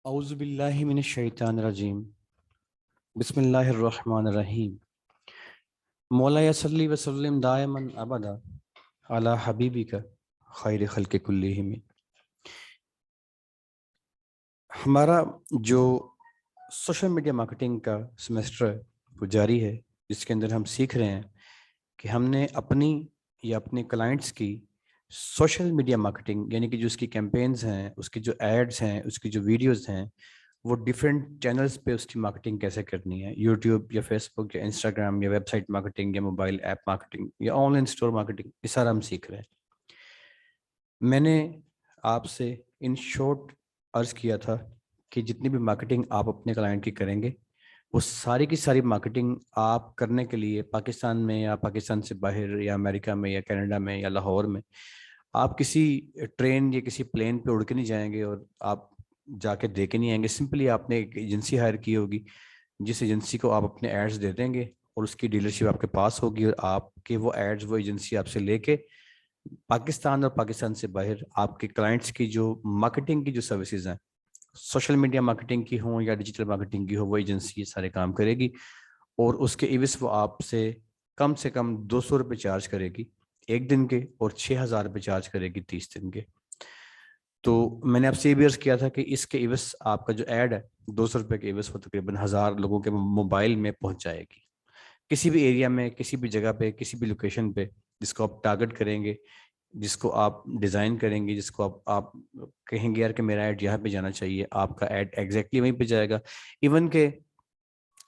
औज़ुबिल्लाहि मिनश्शैतानिर्रजीम। बिस्मिल्लाहिर्रहमानिर्रहीम। मौला या सल्ली व सल्लिम दायमन अबदा अला हबीबिका खैर खल्क़ि कुल्लिहिम। हमारा जो सोशल मीडिया मार्केटिंग का सेमेस्टर है वो जारी है, जिसके अंदर हम सीख रहे हैं कि हमने अपनी या अपने क्लाइंट्स की सोशल मीडिया मार्केटिंग यानी कि जो उसकी कैंपेन्स हैं, उसकी जो एड्स हैं, उसकी जो वीडियोस हैं, वो डिफरेंट चैनल्स पे उसकी मार्केटिंग कैसे करनी है, यूट्यूब या फेसबुक या इंस्टाग्राम या वेबसाइट मार्केटिंग या मोबाइल ऐप मार्केटिंग या ऑनलाइन स्टोर मार्केटिंग, ये सारा हम सीख रहे हैं। मैंने आपसे इन शॉर्ट अर्ज किया था कि जितनी भी मार्केटिंग आप अपने क्लाइंट की करेंगे, वो सारी की सारी मार्केटिंग आप करने के लिए पाकिस्तान में या पाकिस्तान से बाहर या अमेरिका में या कनाडा में या लाहौर में आप किसी ट्रेन या किसी प्लेन पे उड़ के नहीं जाएंगे और आप जाके दे के नहीं आएंगे। सिंपली आपने एक एजेंसी हायर की होगी, जिस एजेंसी को आप अपने एड्स दे देंगे और उसकी डीलरशिप आपके पास होगी, और आपके वो एड्स वो एजेंसी आपसे लेके पाकिस्तान और पाकिस्तान से बाहर आपके क्लाइंट्स की जो मार्केटिंग की जो सर्विसेज हैं, सोशल मीडिया मार्केटिंग की हो या डिजिटल मार्केटिंग की हो, वो एजेंसी ये सारे काम करेगी। और उसके इविस वो आपसे से कम 200 रुपये चार्ज करेगी एक दिन के, और 6,000 रुपये चार्ज करेगी 30 दिन के। तो मैंने आपसे ये भी अर्ज किया था कि इसके इवस आपका जो ऐड है, 200 रुपये के इवस वो तकरीबन 1,000 लोगों के मोबाइल में पहुंच जाएगी, किसी भी एरिया में, किसी भी जगह पे, किसी भी लोकेशन पे, जिसको आप टारगेट करेंगे, जिसको आप डिज़ाइन करेंगे, जिसको आप कहेंगे यार कि मेरा ऐड यहाँ पे जाना चाहिए, आपका ऐड एग्जैक्टली वहीं पे जाएगा। इवन के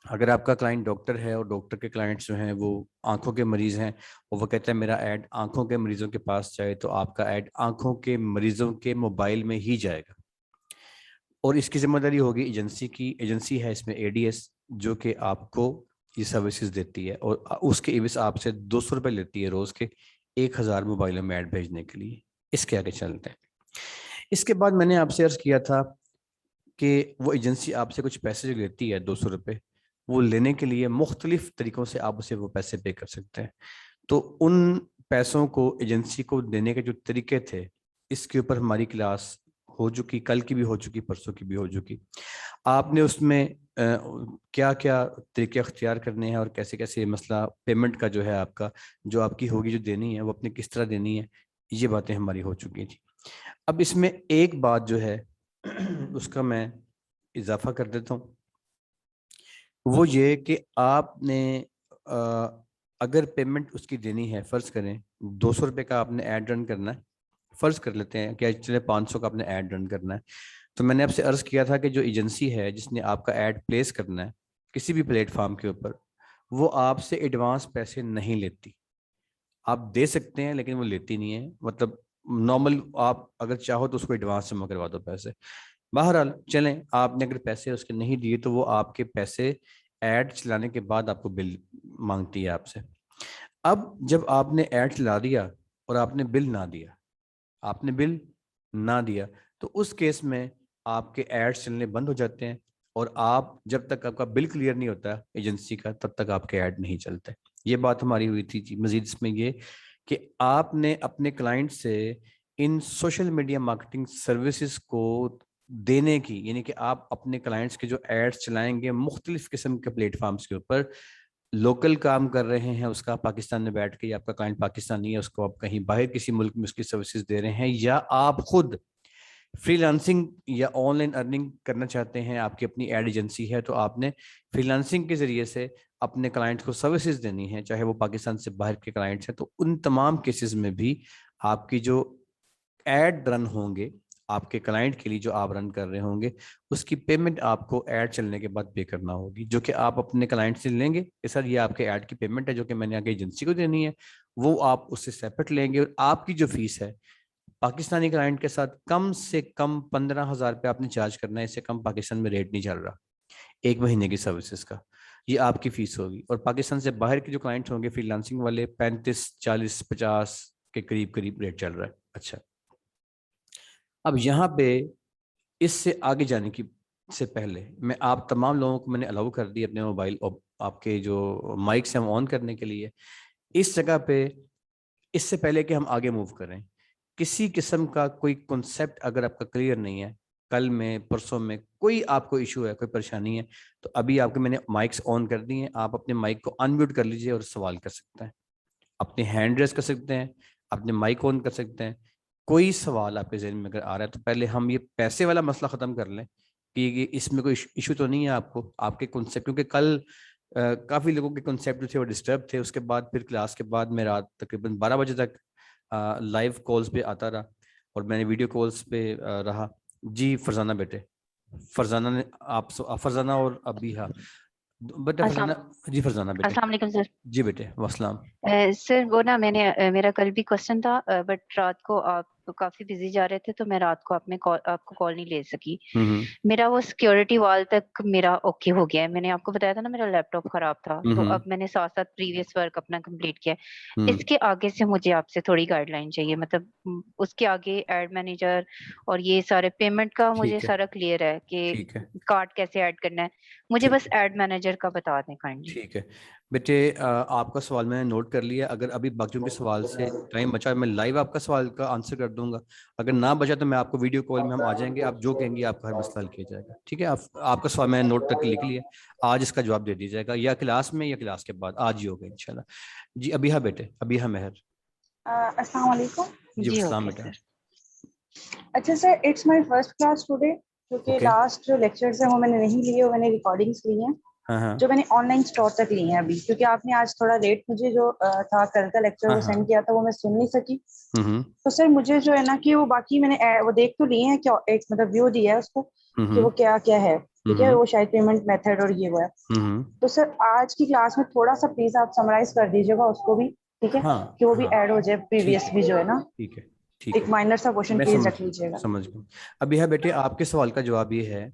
अगर आपका क्लाइंट डॉक्टर है और डॉक्टर के क्लाइंट्स जो हैं वो आंखों के मरीज हैं, और वो कहते हैं मेरा ऐड आंखों के मरीजों के पास जाए, तो आपका ऐड आंखों के मरीजों के मोबाइल में ही जाएगा। और इसकी जिम्मेदारी होगी एजेंसी की। एजेंसी है इसमें एडीएस, जो कि आपको ये सर्विसेज देती है, और उसके इविस आपसे 200 रुपये लेती है रोज के 1,000 मोबाइलों में ऐड भेजने के लिए। इसके आगे चलते हैं। इसके बाद मैंने आपसे अर्ज किया था कि वो एजेंसी आपसे कुछ पैसे जो लेती है 200 रुपये, वो लेने के लिए मुख्तलिफ तरीकों से आप उसे वो पैसे पे कर सकते हैं। तो उन पैसों को एजेंसी को देने के जो तरीके थे, इसके ऊपर हमारी क्लास हो चुकी, कल की भी हो चुकी, परसों की भी हो चुकी। आपने उसमें क्या क्या तरीके अख्तियार करने हैं और कैसे कैसे मसला पेमेंट का जो है आपका, जो आपकी होगी जो देनी है वो अपने किस तरह देनी है, ये बातें हमारी हो चुकी थी। अब इसमें एक बात जो है उसका मैं इजाफा कर देता हूँ, वो ये कि आपने अ, अगर पेमेंट उसकी देनी है, फ़र्ज़ करें 200 रुपये का आपने ऐड रन करना है, फ़र्ज़ कर लेते हैं कि चले 500 का आपने ऐड रन करना है। तो मैंने आपसे अर्ज़ किया था कि जो एजेंसी है जिसने आपका ऐड प्लेस करना है किसी भी प्लेटफॉर्म के ऊपर, वो आपसे एडवांस पैसे नहीं लेती। आप दे सकते हैं लेकिन वो लेती नहीं है। मतलब नॉर्मल आप अगर चाहो तो उसको एडवांस जमा करवा दो पैसे। बहरहाल चलें, आपने अगर पैसे उसके नहीं दिए तो वो आपके पैसे ऐड चलाने के बाद आपको बिल मांगती है आपसे। अब जब आपने ऐड चला दिया और आपने बिल ना दिया, आपने बिल ना दिया, तो उस केस में आपके एड्स चलने बंद हो जाते हैं, और आप जब तक आपका बिल क्लियर नहीं होता एजेंसी का, तब तक आपके ऐड नहीं चलते। ये बात हमारी हुई थी जी। मजीद इसमें ये कि आपने अपने क्लाइंट से इन सोशल मीडिया मार्केटिंग सर्विसेज को देने की, यानी कि आप अपने क्लाइंट्स के जो एड्स चलाएंगे मुख्तलिफ किस्म के प्लेटफॉर्म्स के ऊपर, लोकल काम कर रहे हैं उसका, पाकिस्तान में बैठ के, या आपका क्लाइंट पाकिस्तानी है उसको आप कहीं बाहर किसी मुल्क में उसकी सर्विसेज दे रहे हैं, या आप खुद फ्रीलांसिंग या ऑनलाइन अर्निंग करना चाहते हैं, आपकी अपनी एड एजेंसी है, तो आपने फ्रीलांसिंग के जरिए से अपने क्लाइंट्स को सर्विसेज देनी है, चाहे वो पाकिस्तान से बाहर के क्लाइंट्स हैं, तो उन तमाम केसेस में भी आपकी जो एड रन होंगे आपके क्लाइंट के लिए, जो आप रन कर रहे होंगे, उसकी पेमेंट आपको ऐड चलने के बाद पे करना होगी, जो कि आप अपने क्लाइंट से लेंगे कि सर ये आपके ऐड की पेमेंट है जो कि मैंने आगे एजेंसी को देनी है, वो आप उससे सेपरेट लेंगे। और आपकी जो फीस है पाकिस्तानी क्लाइंट के साथ कम से कम 15,000 रुपये आपने चार्ज करना है। इससे कम पाकिस्तान में रेट नहीं चल रहा एक महीने की सर्विसेज का। ये आपकी फीस होगी। और पाकिस्तान से बाहर के जो क्लाइंट होंगे फ्रीलांसिंग वाले, 35, 40, 50 के करीब करीब रेट चल रहा है। अच्छा, अब यहाँ पे इससे आगे जाने की से पहले मैं आप तमाम लोगों को मैंने अलाउ कर दी अपने मोबाइल और आपके जो माइक्स हैं ऑन करने के लिए। इस जगह पे इससे पहले कि हम आगे मूव करें, किसी किस्म का कोई कॉन्सेप्ट अगर आपका क्लियर नहीं है, कल में, परसों में कोई आपको इशू है, कोई परेशानी है, तो अभी आपके मैंने माइक्स ऑन कर दिए हैं, आप अपने माइक को अनम्यूट कर लीजिए और सवाल कर सकते हैं, अपनी हैंड रेस कर सकते हैं, अपने माइक ऑन कर सकते हैं। कोई सवाल आपके जहन में अगर आ रहा है तो पहले हम ये पैसे वाला मसला ख़त्म कर लें कि इसमें कोई इशू तो नहीं है आपको, आपके कॉन्सेप्ट, क्योंकि कल काफ़ी लोगों के कॉन्सेप्ट जो थे वो डिस्टर्ब थे। उसके बाद फिर क्लास के बाद मैं रात तकरीबन 12 बजे तक लाइव कॉल्स पे आता रहा और मैंने वीडियो कॉल्स पे रहा। जी फरजाना बेटे, फरजाना ने आप फरजाना और अभी, हाँ बेटा अस्सलाम फरजाना, जी फरजाना बेटे, अस्सलाम वालेकुम सर। जी बेटे वसलाम। सर वो ना मैंने मेरा कल भी क्वेश्चन था, बट रात को आप काफी बिजी जा रहे थे तो मैं रात को आपको कॉल नहीं ले सकी। हम्म मेरा वो सिक्योरिटी वॉल तक मेरा ओके हो गया है। मैंने आपको बताया था ना मेरा लैपटॉप खराब था, तो हम्म अब मैंने साथ साथ प्रीवियस वर्क अपना कंप्लीट किया है। हम्म इसके आगे से मुझे आपसे थोड़ी गाइडलाइन चाहिए, मतलब उसके आगे एड मैनेजर और ये सारे पेमेंट का मुझे ठीक है, सारा क्लियर है कि ठीक है, कार्ड कैसे ऐड करना है। मुझे ठीक बस है, एड मैनेजर का बता दें काइंडली। ठीक है बेटे। आपका सवाल मैंने नोट कर लिया। अगर अभी बाकियों के सवाल से टाइम बचा मैं लाइव आपका सवाल का आंसर कर दूंगा, अगर ना बचा तो मैं आपको वीडियो कॉल में हम आ जाएंगे, आप जो कहेंगे आपका हर मसला हल किया जाएगा। ठीक है, आपका सवाल मैंने नोट करके लिख लिया, आज इसका जवाब दे दिया जाएगा, या क्लास में या क्लास के बाद, आज ही होगा इंशाल्लाह। जी अभी हाँ बेटे, अभी हाँ मेहर। अस्सलाम वालेकुम। जी जी सलाम ओके बेटा। सर। अच्छा sir, it's my first class today, क्योंकि ओके। लास्ट जो लेक्चर्स हैं वो मैंने नहीं लिए, वो मैंने रिकॉर्डिंग्स ली हैं हाँ हाँ जो मैंने ऑनलाइन स्टोर तक ली हैं अभी, क्योंकि आपने आज थोड़ा लेट मुझे जो था कल का लेक्चर हाँ वो हाँ। सेंड किया था, वो मैं सुन नहीं सकी। हम्म तो सर मुझे जो है ना कि वो बाकी मैंने वो देख तो लिए हैं, क्या एक मतलब व्यू दिया है उसको कि हम्म वो क्या क्या है, ठीक है, हम्म वो शायद पेमेंट मेथड और ये वो है। हम्म। तो सर आज की क्लास में थोड़ा सा प्लीज आप समराइज कर दीजिएगा उसको भी, ठीक है, हाँ कि वो भी हाँ ऐड हो जाए, ठीक प्रीवियस है, भी जो है ना, ठीक है, ठीक एक है। माइनर सा क्वेश्चन मैं प्लीज समझ रख गया, लीजिएगा। समझ गया। अभी है बेटे, आपके सवाल का जवाब ये है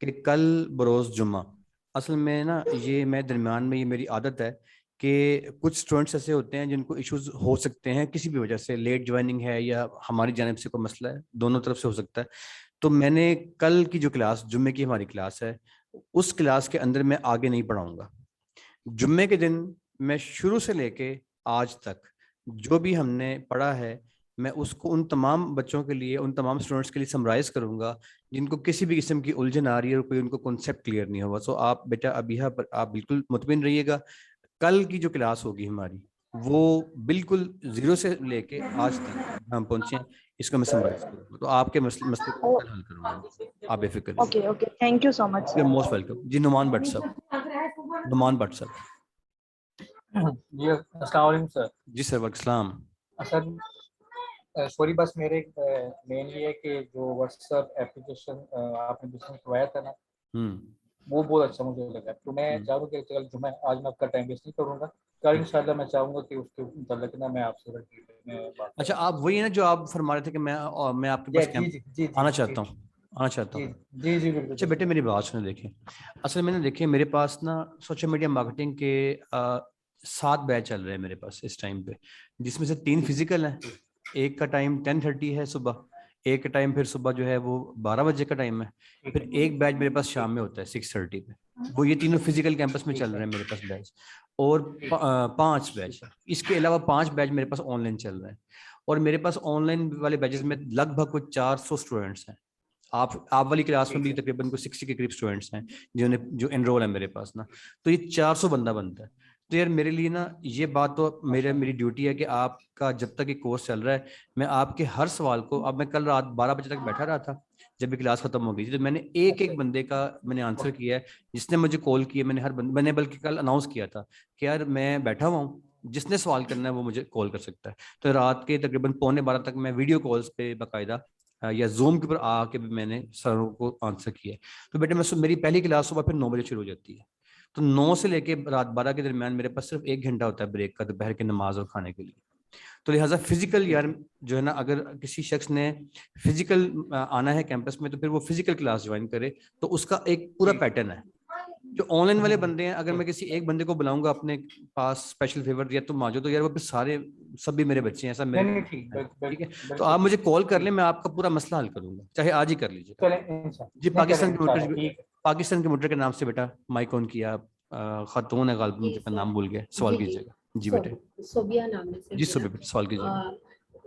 कि कल बरोज़ जुम्मा, असल में ना ये मैं दरमियान में, ये मेरी आदत है कि कुछ स्टूडेंट्स ऐसे होते हैं जिनको इश्यूज हो सकते हैं किसी भी वजह से, लेट ज्वाइनिंग है या हमारी जानिब से कोई मसला है, दोनों तरफ से हो सकता है। तो मैंने कल की जो क्लास, जुम्मे की हमारी क्लास है, उस क्लास के अंदर मैं आगे नहीं पढ़ाऊंगा। जुम्मे के दिन मैं शुरू से लेके आज तक जो भी हमने पढ़ा है, मैं उसको उन तमाम बच्चों के लिए, उन तमाम स्टूडेंट्स के लिए समराइज करूंगा जिनको किसी भी किस्म की उलझन आ रही है और कोई उनको कॉन्सेप्ट क्लियर नहीं हुआ। सो आप बेटा अभी यहाँ पर आप बिल्कुल मुतमिन रहिएगा, कल की जो क्लास होगी हमारी वो बिल्कुल जीरो से लेके आज तक हम पहुंचे हैं, इसको मैं समराइज करूंगा, तो आपके मसले मसले को मैं कल हल करूंगा। आप बेफिक्र रहिए। Okay okay, thank you so much you are sir. Most welcome. जी नुमान भट्ट साहब, नुमान भट्ट साहब। जी अस्सलाम वालेकुम सर। जी सर, वालेकुम। सर सॉरी, बस मेरे मेन ये है कि जो व्हाट्सएप एप्लीकेशन आपने जिसमें करवाया था ना, हम्म वो बहुत अच्छा मुझे लगा। तो मैं हम्म, चाहूँ कि चल जुम्मे आज मैं आपका टाइम वेस्ट नहीं करूँगा, कल ठीक। इंशाल्लाह मैं चाहूँगा कि उसके मतलब ना मैं आपसे डिटेल में बात अच्छा, करूँ। आप वही है ना जो आप फरमा रहे थे कि मैं आपके जी पास जी कैंप जी जी जी आना जी चाहता हूँ, आना चाहता जी हूँ। जी जी बिल्कुल अच्छा बेटे बिल्कुल। मेरी बात सुने, देखिए असल में ना, देखिए मेरे पास ना सोशल मीडिया मार्केटिंग के 7 बैच चल रहे हैं मेरे पास इस टाइम पे, जिसमें से 3 फिजिकल हैं, एक का टाइम 10:30 है सुबह, एक का टाइम फिर सुबह जो है वो 12 बजे का टाइम है, ठीक फिर है एक बैच मेरे पास शाम में होता है 6:30 पे। वो ये तीनों फिजिकल कैंपस में चल ठीक रहे है हैं मेरे पास बैच, और 5 बैच, इसके अलावा 5 बैच मेरे पास ऑनलाइन चल रहे हैं। और मेरे पास ऑनलाइन वाले बैचेस ठीक में है लगभग कुछ 400 स्टूडेंट्स हैं। आप वाली क्लास में ठीक भी है तकरीबन कुछ 60 के करीब स्टूडेंट्स हैं जिन्हें जो एनरोल है मेरे पास ना, तो ये 400 बंदा बनता है। तो यार मेरे लिए ना ये बात तो माशा मेरी ड्यूटी है कि आपका जब तक ये कोर्स चल रहा है, मैं आपके हर सवाल को, अब मैं कल रात 12 बजे तक बैठा रहा था जब भी क्लास खत्म हो गई थी, तो मैंने एक अच्छा एक बंदे का मैंने आंसर ओके किया है, जिसने मुझे कॉल किया, मैंने मैंने बल्कि कल अनाउंस किया था कि यार मैं बैठा हुआ हूँ, जिसने सवाल करना है वो मुझे कॉल कर सकता है। तो रात के तकरीबन 11:45 तक मैं वीडियो कॉल्स पे बाकायदा या जूम के ऊपर आके भी मैंने सरों को आंसर किया है। तो बेटे मेरी पहली क्लास सुबह फिर 9 बजे शुरू हो जाती है, तो 9 से लेके रात 12 के दरमियान मेरे पास सिर्फ 1 घंटा होता है ब्रेक का, दोपहर की नमाज और खाने के लिए। तो लिहाजा फिजिकल यार जो है ना, अगर किसी शख्स ने फिजिकल आना है कैंपस में तो फिर वो फिजिकल क्लास ज्वाइन करे, तो उसका एक पूरा ठीक पैटर्न है। जो ऑनलाइन वाले बंदे हैं, अगर ठीक मैं किसी एक बंदे को बुलाऊंगा अपने पास स्पेशल फेवर दिया तुम आ जाओ, तो यार वो फिर सारे सब भी मेरे बच्चे हैं, ऐसा मेरे नहीं नहीं को ठीक है। बिल्कुल ठीक है, बिल्कुल तो बिल्कुल आप मुझे कॉल कर ले, ठीक। मैं आपका पूरा मसला हल करूंगा, चाहे आज ही कर लीजिएगा। चलें जी इंशाल्लाह, नहीं चलें इंशाल्लाह ठीक है। पाकिस्तान के मोटर के नाम से बेटा माइक ऑन किया, खातून है गालिब, जी मुझे अपना सर। नाम भूल गया, सवाल जी कीजिएगा। जी बेटे, सोबिया नाम है सर जी मेरा। सुबह बेटे सवाल कीजिएगा।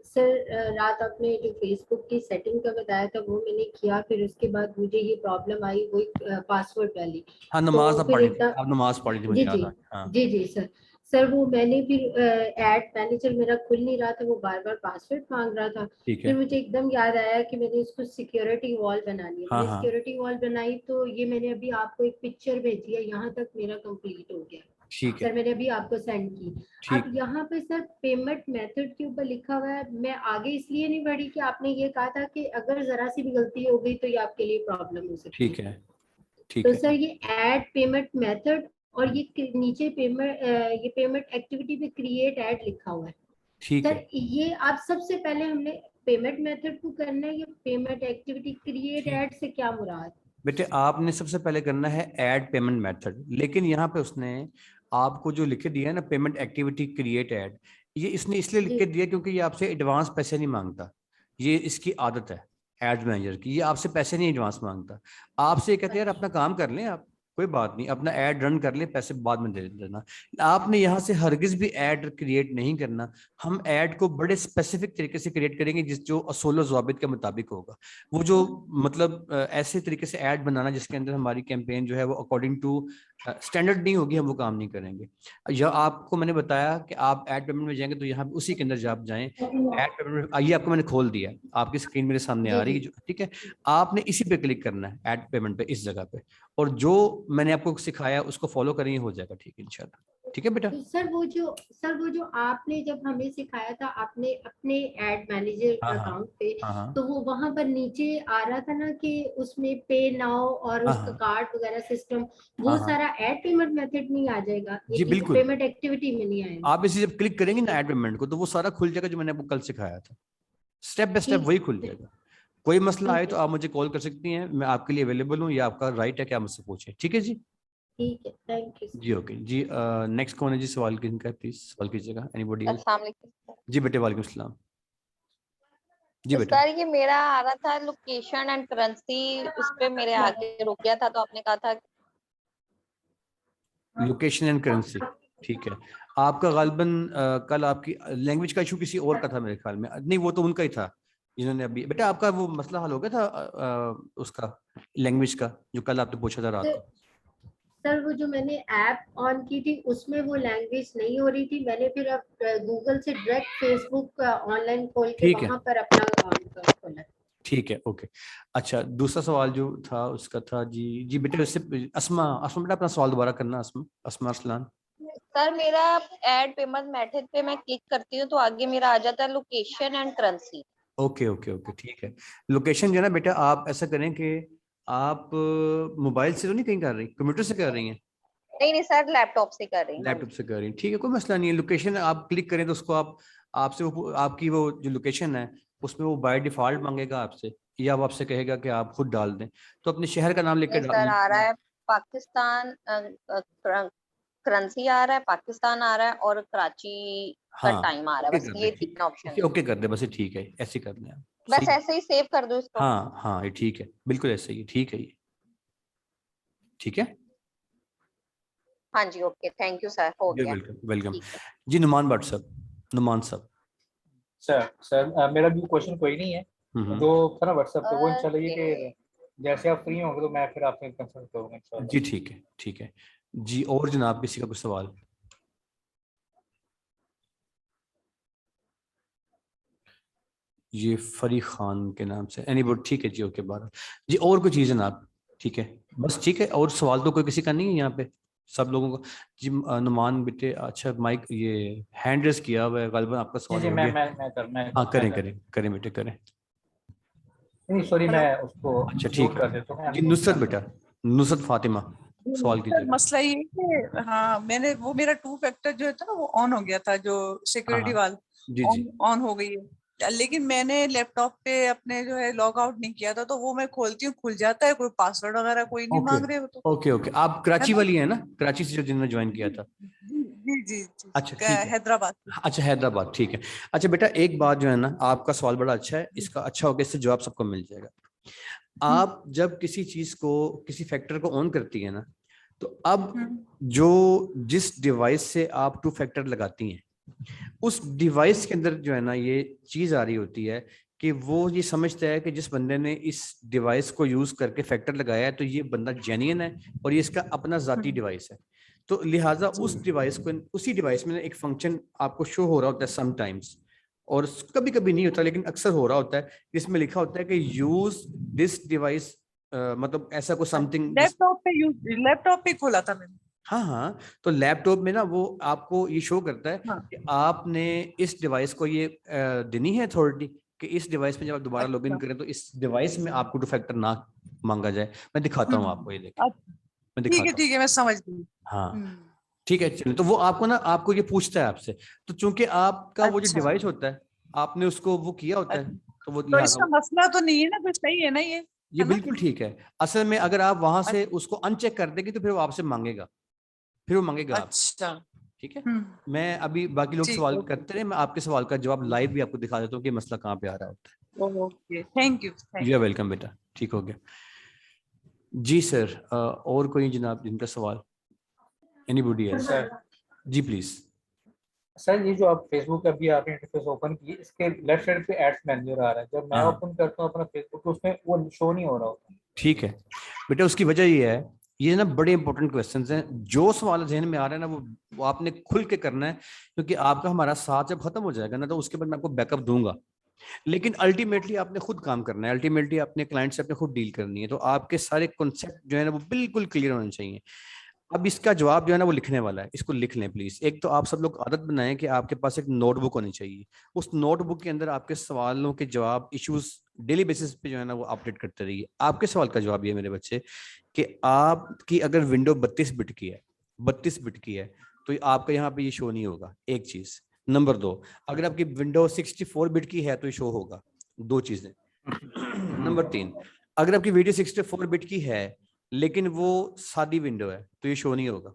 सर रात आपने जो फेसबुक की सेटिंग का बताया था वो मैंने किया, फिर उसके बाद मुझे ये प्रॉब्लम आई वही पासवर्ड वाली। हाँ, नमाज तो आप फिर पढ़ी थी, एकदम आप नमाज पढ़ी थी, मुझे जी याद जी आ। हाँ जी जी सर। सर वो मैंने फिर एड मैनेजर मेरा खुल नहीं रहा था, वो बार बार पासवर्ड मांग रहा था। ठीक फिर है। मुझे एकदम याद आया कि मैंने उसको सिक्योरिटी वॉल बनानी है। हाँ मैंने हाँ सिक्योरिटी वॉल बनाई, तो ये मैंने अभी आपको एक पिक्चर भेजी है, यहाँ तक मेरा कंप्लीट हो गया ठीक सर, है। मैंने अभी आपको सेंड की। ठीक अब यहाँ पे सर पेमेंट मेथड के ऊपर लिखा हुआ है, मैं आगे इसलिए नहीं बढ़ी कि आपने ये कहा था कि अगर जरा सी भी गलती हो गई तो ये आपके लिए प्रॉब्लम हो सकती ठीक है। है। ठीक तो है। सर ये ऐड पेमेंट मेथड और नीचे पेमेंट ये पेमेंट एक्टिविटी पे क्रिएट ऐड लिखा हुआ है ठीक सर, है। ये आप सबसे पहले हमने पेमेंट मेथड को करना है, ये पेमेंट एक्टिविटी क्रिएट ठीक ऐड से क्या मुराद? बेटे, आपने सबसे पहले करना है ऐड पेमेंट मेथड, लेकिन यहाँ पे उसने आपको जो लिख के दिया है ना, पेमेंट एक्टिविटी क्रिएट ऐड, ये इसने इसलिए लिख जी के दिया क्योंकि ये आपसे एडवांस पैसे नहीं मांगता। ये इसकी आदत है एड मैनेजर की, ये आपसे पैसे नहीं एडवांस मांगता। आपसे ये कहते हैं यार अपना काम कर लें आप, कोई बात नहीं, अपना ऐड रन कर ले, पैसे बाद में दे देना। आपने यहाँ से हरगिज भी ऐड क्रिएट नहीं करना। हम ऐड को बड़े स्पेसिफिक तरीके से क्रिएट करेंगे जिस जो असूल ज़ाबित के मुताबिक होगा। वो जो मतलब ऐसे तरीके से ऐड बनाना जिसके अंदर हमारी कैंपेन जो है वो अकॉर्डिंग टू स्टैंडर्ड नहीं होगी, हम वो काम नहीं करेंगे। या आपको मैंने बताया कि आप ऐड पेमेंट में जाएंगे तो यहाँ पे उसी के अंदर जब आप जाएं ऐड पेमेंट, आइए आपको मैंने खोल दिया, आपकी स्क्रीन मेरे सामने आ जी रही है जी ठीक है। आपने इसी पे क्लिक करना है ऐड पेमेंट पे, इस जगह पे, और जो मैंने आपको सिखाया उसको फॉलो करेंगे, हो जाएगा ठीक है इंशाल्लाह। ठीक है बेटा। तो सर वो जो आपने जब हमें सिखाया था आपने अपने एड मैनेजर हाँ हाँ अकाउंट पे, हाँ हाँ तो वो वहां पर नीचे आ रहा था ना कि उसमें पे नाउ और हाँ उसका हाँ कार्ड वगैरह सिस्टम, हाँ वो हाँ सारा एड पेमेंट मेथड नहीं आ जाएगा, जी ये बिल्कुल। पेमेंट एक्टिविटी में नहीं आएगा? आप इसी जब क्लिक करेंगे ना ऐड पेमेंट को, तो वो सारा खुल जाएगा जो मैंने आपको कल सिखाया था, स्टेप बाय स्टेप ठीक वही खुल जाएगा। कोई मसला आए ठीक तो है आप मुझे कॉल कर सकती हैं, मैं आपके लिए अवेलेबल हूँ, या आपका राइट है कि आप मुझसे पूछें। ठीक है जी। ठीक है, थैंक यू। जी ओके जी। नेक्स्ट कौन है जी, सवाल किनका है, प्लीज सवाल कीजिएगा, एनीबॉडी एल्स। अस्सलाम वालेकुम। जी बेटे, वालेकुम सलाम। जी तो बेटा। सर ये मेरा आ रहा था लोकेशन एंड करेंसी, उस पे मेरे आगे रुक गया था, तो आपने कहा था लोकेशन एंड करेंसी, ठीक है। आपका गालबन कल आपकी लैंग्वेज का इशू किसी और का था मेरे ख्याल में, नहीं वो तो उनका ही था जिन्होंने अभी। बेटा आपका वो मसला हल हो गया था उसका, लैंग्वेज का, जो कल आपने पूछा था रात सर को। सर वो जो मैंने ऐप ऑन की थी उसमें वो लैंग्वेज नहीं हो रही थी, मैंने फिर अब गूगल से डायरेक्ट फेसबुक ऑनलाइन खोल के ठीक है। वहां पर अपना अकाउंट खोला। ठीक है ओके। अच्छा, दूसरा सवाल जो था उसका था जी, जी बेटे उससे अस्मा, अस्मा बेटा अपना सवाल दोबारा करना, अस्मा, अस्मा अरसलान। सर मेरा ऐड पेमेंट मेथड पे मैं क्लिक करती हूँ तो आगे मेरा आ जाता है location and currency. Okay okay okay ठीक है। लोकेशन जो है ना बेटा, आप ऐसा करें कि आप मोबाइल से तो नहीं कहीं कर रही, कंप्यूटर से कर रही हैं? नहीं नहीं सर, लैपटॉप से कर रही हूँ। लैपटॉप से कर रही हैं, ठीक है, कोई मसला नहीं है। लोकेशन आप क्लिक करें तो उसको आप, आपसे वो आपकी वो जो लोकेशन है उसमें वो बाय डिफॉल्ट मांगेगा आपसे, या वो आपसे कहेगा कि आप खुद डाल दें, तो अपने शहर का नाम लिख के नहीं सर, आ रहा डाल। है पाकिस्तान, करेंसी आ रहा है, पाकिस्तान आ रहा है और कराची का हाँ टाइम आ रहा ओके है, बस कर दे, ये ठीक, तीन ऑप्शन इसे है। ओके कर दे बस, ये ठीक है, ऐसे कर दें आप, बस सही। ऐसे ही सेव कर दो इसको। हाँ हाँ ये ठीक है, बिल्कुल ऐसे ही, ठीक है ये, ठीक है हाँ जी, ओके, थैंक यू सर, हो जी, गया। Welcome welcome. ठीक है। जी नुमान भट्ट साहब, नुमान साहब। सर मेरा भी क्वेश्चन कोई नहीं है, हम्म। जो था ना व्हाट्सएप पे वो इंशाल्लाह ये ओके। कि जैसे आप फ्री होंगे तो मैं फिर आपसे कंसल्ट करूंगा इंशाल्लाह। जी ठीक है ठीक है जी। और जनाब किसी का कुछ सवाल? ये फरी खान के नाम से एनीबॉडी, ठीक है जी ओके बारह जी। और कोई चीज़ है जनाब? ठीक है बस, ठीक है, और सवाल तो कोई किसी का नहीं है यहाँ पे, सब लोगों का। जी नुमान बेटे, अच्छा माइक ये हैंड रेस किया हुआ है, गालिबन आपका जी सवाल जी हो मैं गया। मैं मैं कर मैं हाँ कर, मैं करें कर करें करें बेटे करें। नहीं सॉरी, मैं उसको अच्छा ठीक म्यूट है कर देता हूँ। जी। नुसरत बेटा, नुसरत फातिमा, सवाल सर कीजिएगा। मसला ये है कि हाँ मैंने वो मेरा 2 फैक्टर जो था ना वो ऑन हो गया था, जो हाँ सिक्योरिटी हाँ वाल जी जी। ऑन ऑन हो गई है, लेकिन मैंने लैपटॉप पे अपने जो है लॉग आउट नहीं किया था, तो वो मैं खोलती हूँ खुल जाता है, कोई पासवर्ड वगैरह कोई नहीं ओके मांग रहे हो तो, ओके ओके। आप है कराची ना? वाली हैं ना, कराची से जो जिन्होंने ज्वाइन किया था? जी जी जी जी, अच्छा ठीक है। हैदराबाद से। अच्छा हैदराबाद, ठीक है। अच्छा बेटा एक बात जो है ना, आपका सवाल बड़ा अच्छा है, इसका अच्छा होगा, इससे जवाब सबको मिल जाएगा। आप जब किसी चीज को, किसी फैक्टर को ऑन करती है ना, तो अब जो जिस डिवाइस से आप 2 फैक्टर लगाती हैं उस डिवाइस के अंदर जो है ना ये चीज आ रही होती है कि वो ये समझता है कि जिस बंदे ने इस डिवाइस को यूज करके फैक्टर लगाया है तो ये बंदा जेन्युइन है और ये इसका अपना जाती डिवाइस है। तो लिहाजा उस डिवाइस को, उसी डिवाइस में एक फंक्शन आपको शो हो रहा होता है समटाइम्स, और कभी कभी नहीं होता लेकिन अक्सर हो रहा होता है, जिसमें लिखा होता है कि यूज दिस डिवाइस, मतलब ऐसा कोई समथिंग। लैपटॉप पे खोला था मैंने। हाँ हाँ, तो लैपटॉप में ना वो आपको ये शो करता है हाँ। कि आपने इस डिवाइस को ये देनी है अथॉरिटी कि इस डिवाइस में जब आप दोबारा लॉगिन करें तो इस डिवाइस में आपको टू फैक्टर ना मांगा जाए। मैं दिखाता हूँ आपको, ये देखिए मैं दिखाता हूँ। ठीक है मैं समझ गई। हाँ ठीक है, चलिए। तो वो आपको ना, आपको ये पूछता है आपसे, तो चूंकि आपका वो जो डिवाइस होता है आपने उसको वो किया होता है, तो वो तो इसका मसला तो नहीं है ना, कुछ सही है ना ये बिल्कुल ठीक है। असल में अगर आप वहां से उसको अनचेक कर देंगे तो फिर वो आपसे मांगेगा, फिर वो मांगेगा आप। अच्छा ठीक है, मैं अभी बाकी लोग सवाल ओके। करते रहे, मैं आपके सवाल का जवाब लाइव भी आपको दिखा देता हूँ कि मसला कहाँ पे आ रहा होता है। Okay, thank you. You are welcome बेटा, ठीक हो गया जी सर। और कोई जनाब जिनका सवाल, एनीबॉडी एल्स? जी प्लीज। सर ये जो आप फेसबुक का भी आपने इंटरफेस ओपन की, इसके लेफ्ट साइड पे एड्स मैनेजर आ रहा है, जब मैं हाँ। ओपन करता हूँ अपना फेसबुक तो उसमें वो शो नहीं हो रहा होता। ठीक है बेटा, उसकी वजह ये है, ये ना बड़े इंपॉर्टेंट क्वेश्चंस हैं। जो सवाल जहन में आ रहा है ना वो आपने खुल के करना है, क्योंकि आपका हमारा साथ जब खत्म हो जाएगा ना तो उसके बाद मैं आपको बैकअप दूंगा, लेकिन अल्टीमेटली आपने खुद काम करना है, अल्टीमेटली अपने क्लाइंट से अपने खुद डील करनी है। तो आपके सारे कॉन्सेप्ट जो है ना वो बिल्कुल क्लियर होने चाहिए। अब इसका जवाब जो है ना वो लिखने वाला है, इसको लिख लें प्लीज। एक तो आप सब लोग आदत बनाएं कि आपके पास एक नोटबुक होनी चाहिए, उस नोटबुक के अंदर आपके सवालों के जवाब, इश्यूज डेली बेसिस पे जो है ना वो अपडेट करते रहिए। आपके सवाल का जवाब ये मेरे बच्चे कि आपकी अगर विंडो 32 बिट की है, 32 बिट की है, तो आपका यहाँ पे ये शो नहीं होगा, एक चीज। नंबर 2, अगर आपकी विंडो 64 बिट की है तो ये शो होगा, दो चीजें। नंबर 3, अगर आपकी वीडियो 64 बिट की है लेकिन वो सादी विंडो है तो ये शो नहीं होगा।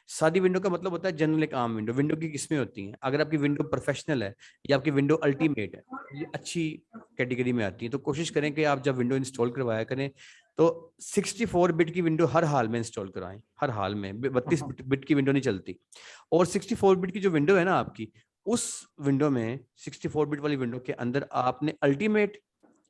सादी विंडो का मतलब होता है जनरल एक आम विंडो। विंडो की किस्में होती हैं, अगर आपकी विंडो प्रोफेशनल है या आपकी विंडो अल्टीमेट है, ये अच्छी कैटेगरी में आती है। तो कोशिश करें कि आप जब विंडो इंस्टॉल करवाया करें तो 64 बिट की विंडो हर हाल में इंस्टॉल कराएं, हर हाल में। 32 बिट की विंडो नहीं चलती। और 64 बिट की जो विंडो है ना आपकी, उस विंडो में 64 बिट वाली विंडो के अंदर आपने अल्टीमेट,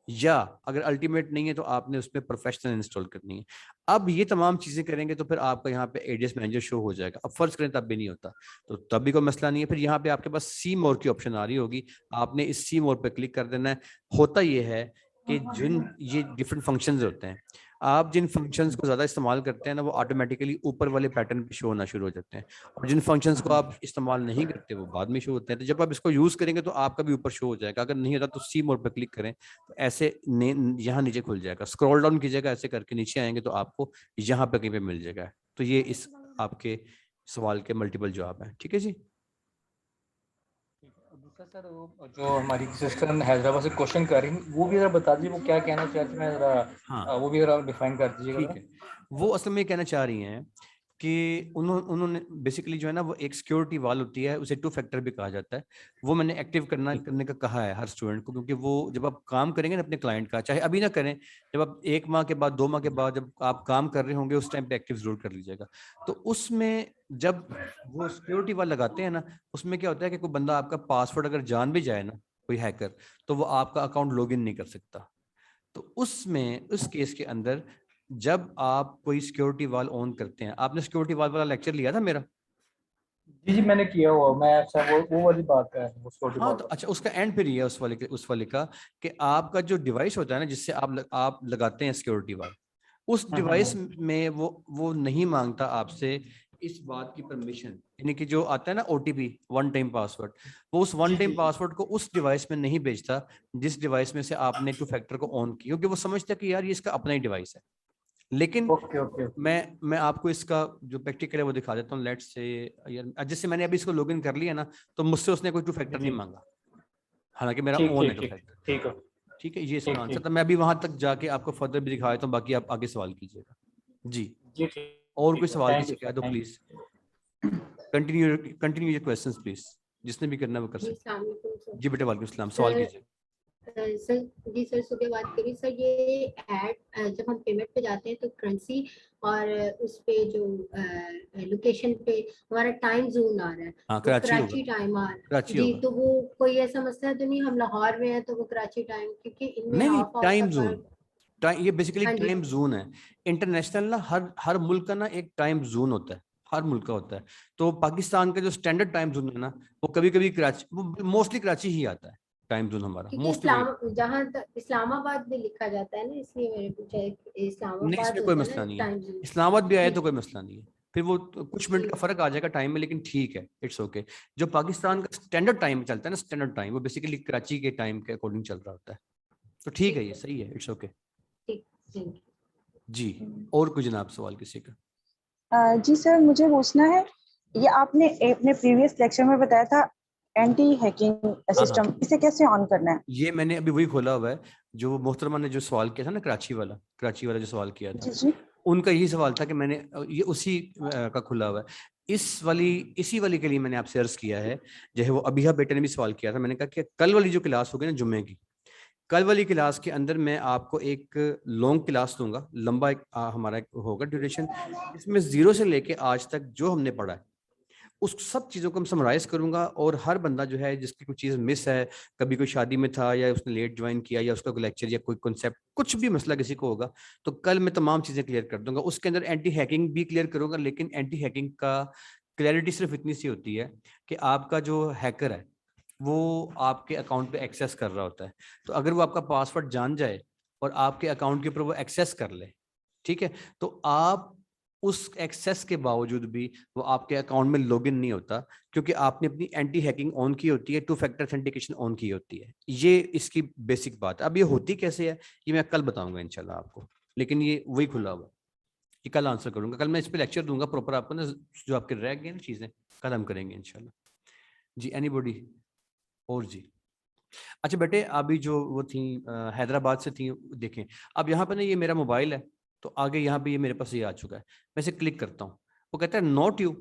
या अगर अल्टीमेट नहीं है तो आपने उसमें प्रोफेशनल इंस्टॉल करनी है। अब ये तमाम चीजें करेंगे तो फिर आपका यहाँ पे एडीएस मैनेजर शो हो जाएगा। अब फर्ज करें तब भी नहीं होता तो तब भी कोई मसला नहीं है, फिर यहाँ पे आपके पास सी मोर की ऑप्शन आ रही होगी, आपने इस सी मोर पे क्लिक कर देना है। होता ये है कि जिन ये डिफरेंट फंक्शंस होते हैं, आप जिन फंक्शंस को ज्यादा इस्तेमाल करते हैं ना वो ऑटोमेटिकली ऊपर वाले पैटर्न पे शो होना शुरू हो जाते हैं, और जिन फंक्शंस को आप इस्तेमाल नहीं करते वो बाद में शो होते हैं। तो जब आप इसको यूज करेंगे तो आपका भी ऊपर शो हो जाएगा। अगर नहीं होता तो सी मोड पे क्लिक करें तो ऐसे यहाँ नीचे खुल जाएगा, स्क्रॉल डाउन कीजिएगा, ऐसे करके नीचे आएंगे तो आपको यहाँ पे कहीं पे मिल जाएगा। तो ये इस आपके सवाल के मल्टीपल जवाब हैं। ठीक है जी। दूसरा सर, वो जो हमारी सिस्टर हैदराबाद से क्वेश्चन कर रही वो भी जरा बता दीजिए, वो क्या कहना चाहती है, मैं जरा हाँ वो भी जरा डिफाइन कर दीजिएगा। ठीक है, वो असल में कहना चाह रही हैं कि उन्होंने बेसिकली जो है ना वो एक सिक्योरिटी वाल होती है, उसे 2 फैक्टर भी कहा जाता है, वो मैंने एक्टिव करने का कहा है हर स्टूडेंट को, क्योंकि वो जब आप काम करेंगे ना अपने क्लाइंट का, चाहे अभी ना करें, जब आप 1 माह के बाद 2 माह के बाद जब आप काम कर रहे होंगे उस टाइम पे एक्टिव जरूर कर लीजिएगा। तो उसमें जब वो सिक्योरिटी वाल लगाते हैं ना, उसमें क्या होता है कि कोई बंदा आपका पासवर्ड अगर जान भी जाए ना, कोई हैकर, तो वो आपका अकाउंट लॉग इन नहीं कर सकता। तो उसमें उस केस के अंदर जब आप कोई सिक्योरिटी वाल ऑन करते हैं, आपने सिक्योरिटी वाल वाला लेक्चर लिया था मेरा? जी मैंने किया हुआ, मैं अच्छा वो वाली बात कर रहा हूँ। हाँ तो अच्छा, उसका एंड फिर ये है उस वाले का कि आपका जो डिवाइस होता है ना जिससे आप लगाते हैं सिक्योरिटी वाल, उस डिवाइस में वो नहीं मांगता आपसे इस बात की परमिशन, यानी कि जो आता है ना ओटीपी, 1 टाइम पासवर्ड, वो उस 1 टाइम पासवर्ड को उस डिवाइस में नहीं भेजता जिस डिवाइस में से आपने 2 फैक्टर को ऑन किया, क्योंकि वो समझता है कि यार ये इसका अपना ही डिवाइस है। लेकिन ओके। मैं आपको इसका जो प्रैक्टिकल है वो दिखा देता हूँ। लेट्स से यार जैसे मैंने अभी इसको लॉगिन कर लिया ना, तो मुझसे उसने कोई 2 फैक्टर नहीं मांगा, हालांकि मेरा ऑन है 2 फैक्टर। ठीक है। ठीक है, ये इसका आंसर था। मैं अभी वहां तक जाके आपको फर्दर भी दिखा देता हूँ, बाकी आप आगे सवाल कीजिएगा जी। और कोई सवाल किसी का है तो please continue your questions please, जिसने भी करना है वो कर सकते हैं। जी बेटा, वालेकुम सलाम, सवाल कीजिए। सर जी सर सुबह बात करी सर, ये ऐड जब हम पेमेंट पे जाते हैं तो करेंसी और उस पे जो लोकेशन पे हमारा टाइम जोन आ रहा है, हाँ, वो कराची होगा, कराची टाइम आ रहा है कराची जी, होगा। तो वो कोई ऐसा मसला तो नहीं हम लाहौर में है तो वो कराची टाइम, क्योंकि इनमें नहीं नहीं, हाफ आवर का टाइम जोन, फर्क। ये बेसिकली हाँ जी टाइम जोन है। इंटरनेशनल ना हर मुल्क का ना एक टाइम जोन होता है, हर मुल्क का होता है। तो पाकिस्तान का जो स्टैंडर्ड टाइम जोन है ना, वो कभी कभी कराची, वो मोस्टली कराची ही आता है टाइम जोन हमारा, क्योंकि मोस्टली वही। जहाँ तक इस्लामाबाद भी लिखा जाता है ना, इसलिए मैंने पूछा है कि नहीं, इस्लामाबाद इसमें कोई होता है मसला ना नहीं है, टाइम जोन। इस्लामाबाद भी आए जी तो कोई मसला नहीं है। फिर वो कुछ मिनट जी का फर्क आ जाएगा टाइम में, लेकिन ठीक है, इट्स ओके। जो पाकिस्तान का स्टैंडर्ड टाइम चलता है ना, स्टैंडर्ड टाइम, वो बेसिकली कराची के टाइम के अकॉर्डिंग चल रहा होता है। तो ठीक है, ये सही है, इट्स ओके। ठीक जी। जी, और कोई जनाब सवाल किसी का? जी सर, मुझे पूछना है, ये आपने अपने प्रीवियस लेक्चर में बताया था एंटी हैकिंग हाँ, सिस्टम, इसे कैसे ऑन करना है? ये मैंने अभी वही खोला हुआ है, जो मोहतरमा ने जो सवाल किया था ना, कराची वाला जो सवाल किया था, जी जी। उनका यही सवाल था कि मैंने ये उसी का खुला हुआ है। इसी वाली के लिए मैंने आपसे अर्ज किया है। जो है वो अभी बेटे ने भी सवाल किया था, मैंने कहा कि कल वाली जो क्लास होगी ना जुम्मे की, कल वाली क्लास के अंदर मैं आपको एक लॉन्ग क्लास दूंगा, लंबा एक हमारा एक होगा ड्यूरेशन, इसमें 0 से लेके आज तक जो हमने पढ़ा है उस सब चीज़ों को मैं समराइज करूंगा। और हर बंदा जो है जिसकी कोई चीज़ मिस है, कभी कोई शादी में था या उसने लेट ज्वाइन किया या उसका कोई लेक्चर या कोई कॉन्सेप्ट कुछ भी मसला किसी को होगा, तो कल मैं तमाम चीज़ें क्लियर कर दूंगा। उसके अंदर एंटी हैकिंग भी क्लियर करूंगा, लेकिन एंटी हैकिंग का क्लैरिटी सिर्फ इतनी सी होती है कि आपका जो हैकर है वो आपके अकाउंट पे एक्सेस कर रहा होता है। तो अगर वो आपका पासवर्ड जान जाए और आपके अकाउंट के ऊपर वो एक्सेस कर ले, ठीक है, तो आप उस एक्सेस के बावजूद भी वो आपके अकाउंट में लॉगिन नहीं होता, क्योंकि आपने अपनी एंटी हैकिंग ऑन की होती है, 2 फैक्टर ऑथेंटिकेशन ऑन की होती है। ये इसकी बेसिक बात है। अब ये होती कैसे है ये मैं कल बताऊंगा इंशाल्लाह आपको, लेकिन ये वही खुला हुआ है, ये कल आंसर करूंगा। कल मैं इस पे लेक्चर दूंगा प्रॉपर आपको ना, जो आपके रह गए ना चीजें कल हम करेंगे इंशाल्लाह। जी, एनीबॉडी और? जी, अच्छा बेटे, अभी जो वो थी हैदराबाद से थी, देखें अब यहाँ पे ना ये मेरा मोबाइल है, तो आगे यहाँ पे ये मेरे पास ये आ चुका है, मैं इसे क्लिक करता हूँ, वो कहता है नॉट यू।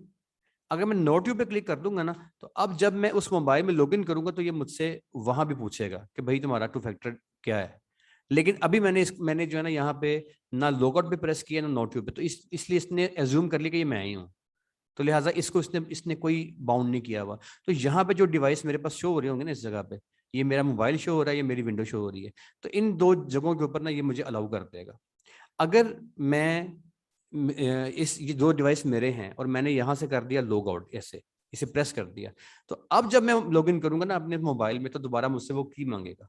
अगर मैं नॉट यू पे क्लिक कर दूंगा ना, तो अब जब मैं उस मोबाइल में लॉगिन करूंगा तो ये मुझसे वहां भी पूछेगा कि भाई तुम्हारा 2 फैक्टर क्या है। लेकिन अभी मैंने जो है ना यहाँ पे ना लॉगआउट पे प्रेस किया ना नॉट यू पे, तो इसलिए इसने एज्यूम कर लिया कि ये मैं ही हूँ, तो लिहाजा इसको इसने कोई बाउंड नहीं किया हुआ। तो यहाँ पे जो डिवाइस मेरे पास शो हो रहे होंगे ना इस जगह पे, ये मेरा मोबाइल शो हो रहा है, ये मेरी विंडो शो हो रही है, तो इन 2 जगहों के ऊपर ना ये मुझे अलाउ कर देगा। अगर मैं ये 2 डिवाइस मेरे हैं और मैंने यहाँ से कर दिया लॉग आउट, ऐसे इसे प्रेस कर दिया, तो अब जब मैं लॉग इन करूंगा ना अपने मोबाइल में, तो दोबारा मुझसे वो की मांगेगा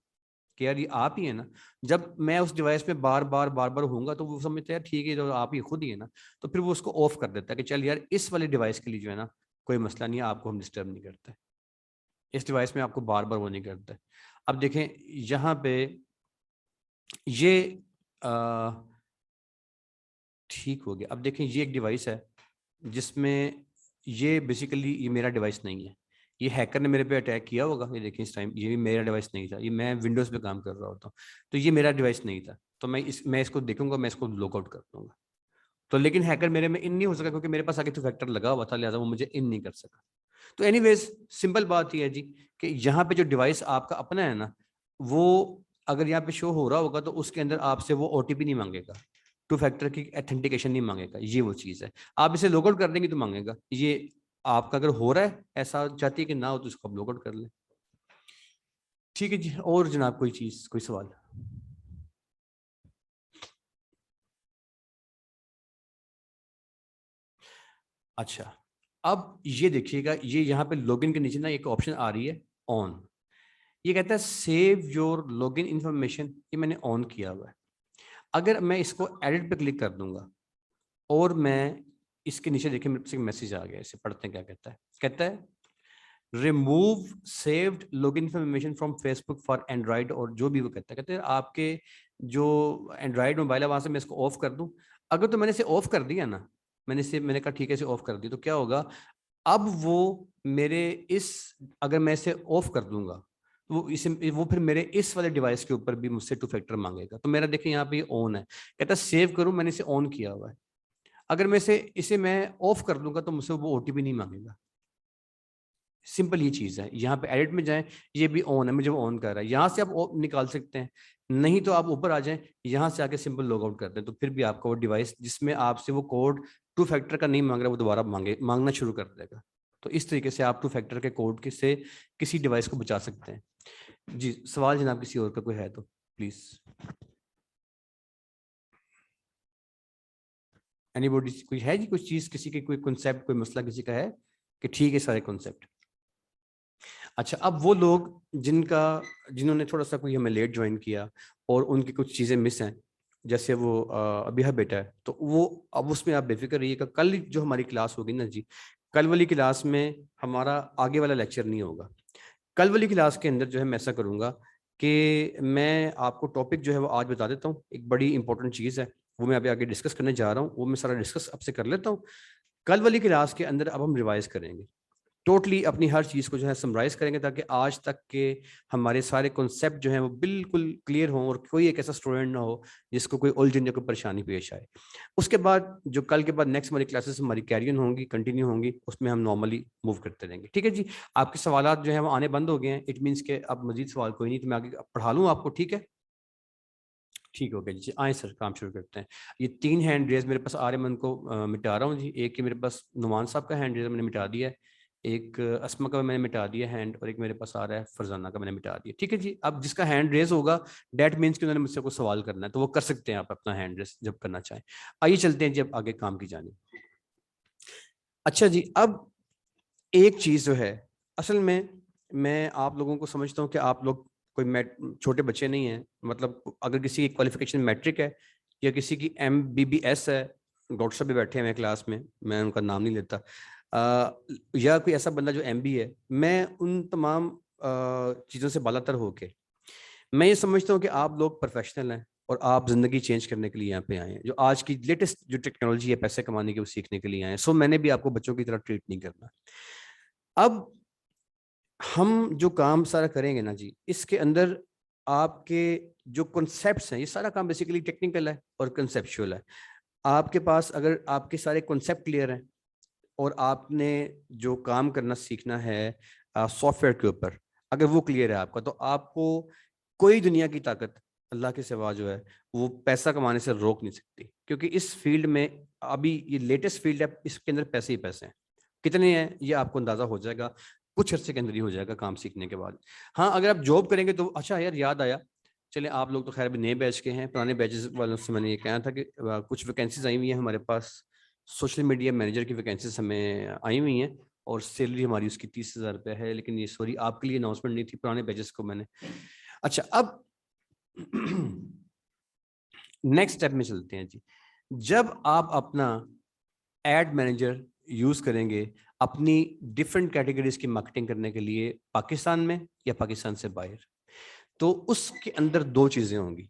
कि यार ये आप ही है ना। जब मैं उस डिवाइस में बार बार होऊंगा तो वो समझते हैं यार ठीक है, तो आप ही खुद ही है ना, तो फिर वो उसको ऑफ कर देता है कि चल यार इस वाले डिवाइस के लिए जो है ना कोई मसला नहीं है, आपको हम डिस्टर्ब नहीं करते, इस डिवाइस में आपको बार वो नहीं करते। अब देखें यहाँ पे ये ठीक हो गया। अब देखें ये एक डिवाइस है जिसमें ये बेसिकली ये मेरा डिवाइस नहीं है, ये हैकर ने मेरे पे अटैक किया होगा। ये देखिए इस टाइम ये भी मेरा डिवाइस नहीं था, ये मैं विंडोज पे काम कर रहा होता हूँ, तो ये मेरा डिवाइस नहीं था। तो मैं इसको देखूंगा, मैं इसको लॉकआउट कर दूंगा। तो लेकिन हैकर मेरे में इन नहीं हो सका, क्योंकि मेरे पास आगे 2 फैक्टर लगा हुआ था, लिहाजा वो मुझे इन नहीं कर सका। तो एनीवेज सिंपल बात ये है जी कि यहाँ पे जो डिवाइस आपका अपना है ना, वो अगर यहाँ पे शो हो रहा होगा तो उसके अंदर आपसे वो ओटीपी नहीं मांगेगा, 2 फैक्टर की ऑथेंटिकेशन नहीं मांगेगा। ये वो चीज़ है, आप इसे लॉगआउट कर देंगे तो मांगेगा। ये आपका अगर हो रहा है, ऐसा चाहती है कि ना हो, तो इसको आप लॉगआउट कर लें। ठीक है जी, और जनाब कोई चीज़, कोई सवाल? अच्छा, अब ये देखिएगा, ये यहाँ पे लॉगिन के नीचे ना एक ऑप्शन आ रही है ऑन, ये कहता है सेव योर लॉगिन इंफॉर्मेशन, ये मैंने ऑन किया हुआ है। अगर मैं इसको एडिट पे क्लिक कर दूंगा और मैं इसके नीचे देखिए मेरे पास एक मैसेज आ गया, इसे पढ़ते हैं क्या कहता है remove saved login information from Facebook for Android, और जो भी वो कहते हैं आपके जो एंड्रॉइड मोबाइल है वहां से मैं इसको ऑफ कर दूं। अगर तो मैंने इसे ऑफ कर दिया ना, मैंने कहा ठीक है इसे ऑफ कर दी, तो क्या होगा, अब वो मेरे अगर मैं इसे ऑफ कर दूंगा तो वो फिर मेरे इस वाले डिवाइस के ऊपर भी मुझसे 2 फैक्टर मांगेगा। तो मेरा देखिए यहाँ पे ऑन है, कहता है सेव करूं, मैंने इसे ऑन किया हुआ है। अगर मैं इसे मैं ऑफ कर दूंगा तो मुझसे वो ओटीपी नहीं मांगेगा। सिंपल ये चीज़ है। यहाँ पे एडिट में जाएं, ये भी ऑन है, मुझे वो ऑन कर रहा है, यहाँ से आप निकाल सकते हैं, नहीं तो आप ऊपर आ जाएं, यहाँ से आके सिंपल लॉग आउट करते हैं, तो फिर भी आपका वो डिवाइस जिसमें आपसे वो कोड 2 फैक्टर का नहीं मांग रहा, वो दोबारा मांगना शुरू कर देगा। तो इस तरीके से आप 2 फैक्टर के कोड से किसी डिवाइस को बचा सकते हैं। जी, सवाल जनाब किसी और का कोई है तो प्लीज। एनीबॉडी कोई है जी, कुछ चीज किसी की कोई कॉन्सेप्ट, कोई मसला किसी का है कि ठीक है सारे कॉन्सेप्ट? अच्छा, अब वो लोग जिन्होंने थोड़ा सा कोई हमें लेट ज्वाइन किया और उनकी कुछ चीज़ें मिस हैं, जैसे वो अभी बेटा है, तो वो अब उसमें आप बेफिक्र रहिएगा। कल जो हमारी क्लास होगी ना जी, कल वाली क्लास में हमारा आगे वाला लेक्चर नहीं होगा। कल वाली क्लास के अंदर जो है मैं ऐसा करूँगा कि मैं आपको टॉपिक जो है वो आज बता देता हूँ, एक बड़ी इंपॉर्टेंट चीज़ है, वो मैं अभी आगे डिस्कस करने जा रहा हूँ, वो मैं सारा डिस्कस आपसे कर लेता हूँ। कल वाली क्लास के अंदर अब हम रिवाइज करेंगे, टोटली अपनी हर चीज़ को जो है समराइज करेंगे, ताकि आज तक के हमारे सारे कॉन्सेप्ट जो हैं वो बिल्कुल क्लियर हों और कोई एक ऐसा स्टूडेंट ना हो जिसको कोई उलझन या कोई परेशानी पेश आए। उसके बाद जो कल के बाद नेक्स्ट हमारी क्लासेस हमारी कैरियन होंगी, कंटिन्यू होंगी, उसमें हम नॉर्मली मूव करते रहेंगे। ठीक है जी, आपके सवाल जो है वो आने बंद हो गए हैं, इट मीन्स के अब मजीद सवाल कोई नहीं, तो मैं आगे पढ़ा लूँ आपको। ठीक है, ठीक हो गया जी, आए सर काम शुरू करते हैं। ये 3 हैंड रेज मेरे पास आ रहे हैं, मैं उनको मिटा रहा हूँ जी। एक मेरे पास नुमान साहब का हैंड रेज मैंने मिटा दिया है, एक अस्मा का मैंने मिटा दिया हैंड, और एक मेरे पास आ रहा है फरजाना का मैंने मिटा दिया। ठीक है जी, अब जिसका हैंड रेज होगा डेट मीन्स कि उन्होंने मुझसे कोई सवाल करना है, तो वो कर सकते हैं आप अपना हैंड रेज जब करना चाहें। आइए चलते हैं जी अब आगे काम की जाने। अच्छा जी, अब एक चीज़ जो है, असल में मैं आप लोगों को समझता हूँ कि आप लोग कोई छोटे बच्चे नहीं हैं। मतलब अगर किसी की क्वालिफिकेशन मैट्रिक है या किसी की MBBS है, डॉक्टर साहब भी बैठे हैं क्लास में, मैं उनका नाम नहीं लेता, या कोई ऐसा बंदा जो MB है, मैं उन तमाम चीज़ों से बालातर होके मैं ये समझता हूँ कि आप लोग प्रोफेशनल हैं और आप ज़िंदगी चेंज करने के लिए यहाँ पे आए हैं। जो आज की लेटेस्ट जो टेक्नोलॉजी है पैसे कमाने की, वो सीखने के लिए आए हैं। सो मैंने भी आपको बच्चों की तरह ट्रीट नहीं करना। अब हम जो काम सारा करेंगे ना जी, इसके अंदर आपके जो कॉन्सेप्ट्स हैं, ये सारा काम बेसिकली टेक्निकल है और कंसेप्चुअल है। आपके पास अगर आपके सारे कॉन्सेप्ट क्लियर हैं और आपने जो काम करना सीखना है सॉफ्टवेयर के ऊपर, अगर वो क्लियर है आपका, तो आपको कोई दुनिया की ताकत अल्लाह के सिवा जो है वो पैसा कमाने से रोक नहीं सकती। क्योंकि इस फील्ड में अभी ये लेटेस्ट फील्ड है, इसके अंदर पैसे ही पैसे हैं। कितने हैं ये आपको अंदाजा हो जाएगा, कुछ अर्से के अंदर ही हो जाएगा काम सीखने के बाद। हाँ, अगर आप जॉब करेंगे तो अच्छा यार याद आया, चले आप लोग तो खैर भी नए बैच के हैं, पुराने बैचेस वालों से मैंने ये कहना था कि कुछ वैकेंसीज आई हुई हैं हमारे पास, सोशल मीडिया मैनेजर की वैकेंसीज हमें आई हुई हैं और सैलरी हमारी उसकी 30,000 रुपये है। लेकिन ये सॉरी आपके लिए अनाउंसमेंट नहीं थी, पुराने बैचेस को मैंने। अच्छा, अब नेक्स्ट स्टेप में चलते हैं जी। जब आप अपना एड मैनेजर यूज करेंगे अपनी डिफरेंट कैटेगरीज की मार्केटिंग करने के लिए, पाकिस्तान में या पाकिस्तान से बाहर, तो उसके अंदर 2 चीजें होंगी।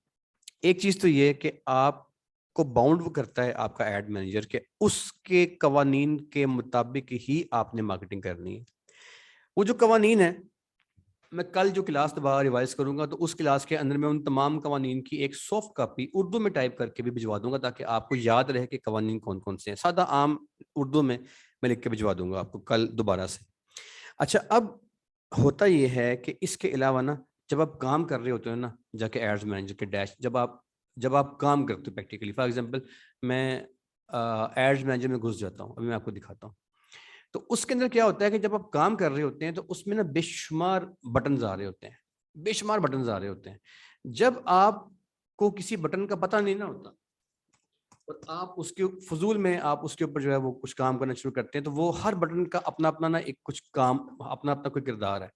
एक चीज तो ये कि आपको बाउंड करता है आपका एड मैनेजर के उसके कवानीन के मुताबिक ही आपने मार्केटिंग करनी है। वो जो कवानीन है, मैं कल जो क्लास दोबारा रिवाइज करूंगा तो उस क्लास के अंदर मैं उन तमाम कवानीन की एक सॉफ्ट कॉपी उर्दू में टाइप करके भी भिजवा दूंगा, ताकि आपको याद रहे कि कवानीन कौन कौन से हैं। सादा आम उर्दू में मैं लिख के भिजवा दूंगा आपको कल दोबारा से। अच्छा, अब होता यह है कि इसके अलावा ना, जब आप काम कर रहे होते हो ना जाके एड्स मैनेजर के डैश, जब आप काम करते हो प्रैक्टिकली, फॉर एग्जांपल मैं एड्स मैनेजर में घुस जाता हूँ, अभी मैं आपको दिखाता हूँ। तो उसके अंदर क्या होता है कि जब आप काम कर रहे होते हैं तो उसमें ना बेशुमार बटन आ रहे होते हैं, बेशुमार बटन आ रहे होते हैं। जब आपको किसी बटन का पता नहीं ना होता और आप उसके फजूल में आप उसके ऊपर जो है वो कुछ काम करना शुरू करते हैं, तो वो हर बटन का अपना अपना ना एक कुछ काम, अपना अपना कोई किरदार है।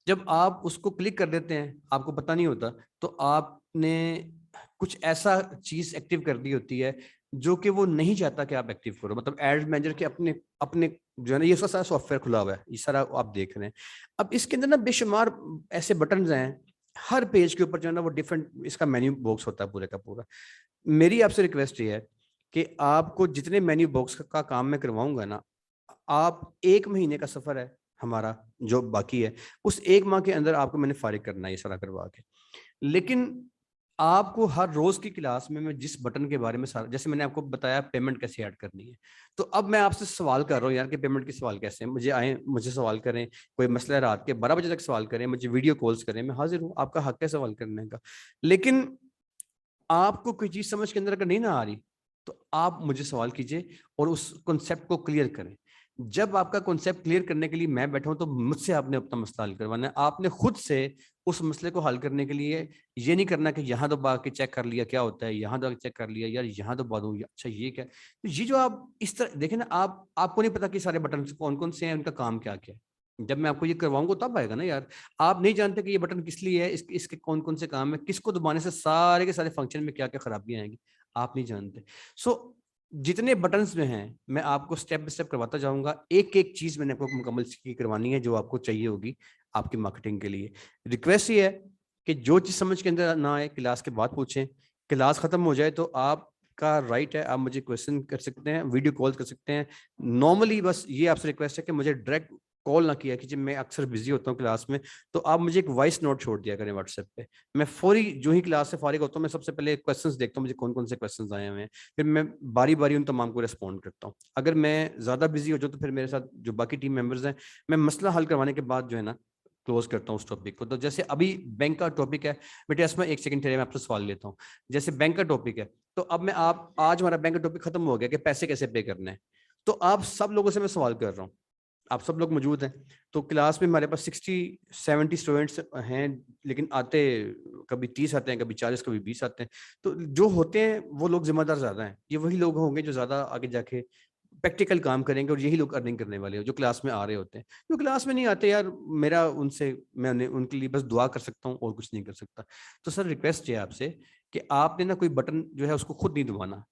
जब आप उसको क्लिक कर देते हैं, आपको पता नहीं होता, तो आपने कुछ ऐसा चीज एक्टिव कर दी होती है जो कि वो नहीं चाहता कि आप एक्टिव करो। मतलब एड मैनेजर के अपने अपने जो है ना, ये उसका सारा सॉफ्टवेयर खुला हुआ है, ये सारा आप देख रहे हैं। अब इसके अंदर ना बेशुमार ऐसे बटन हैं, हर पेज के ऊपर जो है ना वो डिफरेंट इसका मेन्यू बॉक्स होता है पूरे का पूरा। मेरी आपसे रिक्वेस्ट ये है कि आपको जितने मेन्यू बॉक्स का काम मैं करवाऊंगा ना, आप 1 महीने का सफर है हमारा जो बाकी है, उस 1 माह के अंदर आपको मैंने फारिग करना है ये सारा करवा के। लेकिन आपको हर रोज की क्लास में मैं जिस बटन के बारे में सारा, जैसे मैंने आपको बताया पेमेंट कैसे ऐड करनी है, तो अब मैं आपसे सवाल कर रहा हूँ यार कि पेमेंट के सवाल कैसे हैं, मुझे आए, मुझे सवाल करें, कोई मसला है रात के 12 बजे तक सवाल करें, मुझे वीडियो कॉल्स करें, मैं हाजिर हूँ, आपका हक है सवाल करने का। लेकिन आपको कोई चीज समझ के अंदर अगर नहीं ना आ रही तो आप मुझे सवाल कीजिए और उस कॉन्सेप्ट को क्लियर करें। जब आपका कॉन्सेप्ट क्लियर करने के लिए मैं बैठा हूं तो मुझसे आपने अपना मसला हल करवाना है। आपने खुद से उस मसले को हल करने के लिए ये नहीं करना कि यहाँ दबा के चेक कर लिया क्या होता है, यहाँ दबा के चेक कर लिया यार, यहाँ दबा दूं, अच्छा ये क्या है। तो ये जो आप इस तरह देखें ना, आपको नहीं पता कि सारे बटन कौन कौन से हैं, उनका काम क्या क्या है। जब मैं आपको ये करवाऊंगा तब आएगा ना यार। आप नहीं जानते कि ये बटन किस लिए है, इसके कौन कौन से काम है, किसको दबाने से सारे के सारे फंक्शन में क्या क्या खराबियां आएंगी, आप नहीं जानते। सो जितने बटन्स में हैं मैं आपको स्टेप बाय स्टेप करवाता जाऊंगा। एक एक चीज मैंने आपको मुकम्मल सीखी करवानी है जो आपको चाहिए होगी आपकी मार्केटिंग के लिए। रिक्वेस्ट ये है कि जो चीज समझ के अंदर ना आए क्लास के बाद पूछें, क्लास खत्म हो जाए तो आपका राइट है, आप मुझे क्वेश्चन कर सकते हैं, वीडियो कॉल कर सकते हैं। नॉर्मली बस ये आपसे रिक्वेस्ट है कि मुझे डायरेक्ट कॉल ना किया कीजिए, मैं अक्सर बिजी होता हूँ क्लास में, तो आप मुझे एक वॉइस नोट छोड़ दिया करें व्हाट्सएप पे। मैं फौरी जो ही क्लास से फारिग होता हूँ मैं सबसे पहले क्वेश्चंस देखता हूँ मुझे कौन कौन से क्वेश्चंस आए हुए हैं, फिर मैं बारी बारी उन तमाम को रिस्पॉन्ड करता हूँ। अगर मैं ज्यादा बिजी हो जाऊँ तो फिर मेरे साथ जो बाकी टीम मेंबर्स हैं, मैं मसला हल करवाने के बाद जो है ना क्लोज करता हूँ उस टॉपिक को। तो जैसे अभी बैंक का टॉपिक है बेटे, इसमें एक सेकंड ठहरे मैं आपसे सवाल लेता हूँ। जैसे बैंक का टॉपिक है तो अब मैं आज हमारा बैंक का टॉपिक खत्म हो गया कि पैसे कैसे पे करने हैं, तो आप सब लोगों से मैं सवाल कर रहा हूँ, आप सब लोग मौजूद हैं। तो क्लास में हमारे पास 60-70 स्टूडेंट्स हैं, लेकिन आते कभी 30 आते हैं, कभी 40, कभी 20 आते हैं। तो जो होते हैं वो लोग जिम्मेदार ज्यादा हैं, ये वही लोग होंगे जो ज्यादा आगे जाके प्रैक्टिकल काम करेंगे और यही लोग अर्निंग करने वाले हो जो क्लास में आ रहे होते हैं। जो क्लास में नहीं आते यार, मेरा उनसे मैं उनके लिए बस दुआ कर सकता हूँ और कुछ नहीं कर सकता। तो सर रिक्वेस्ट है आपसे कि आपने ना कोई बटन जो है उसको खुद नहीं दबाना,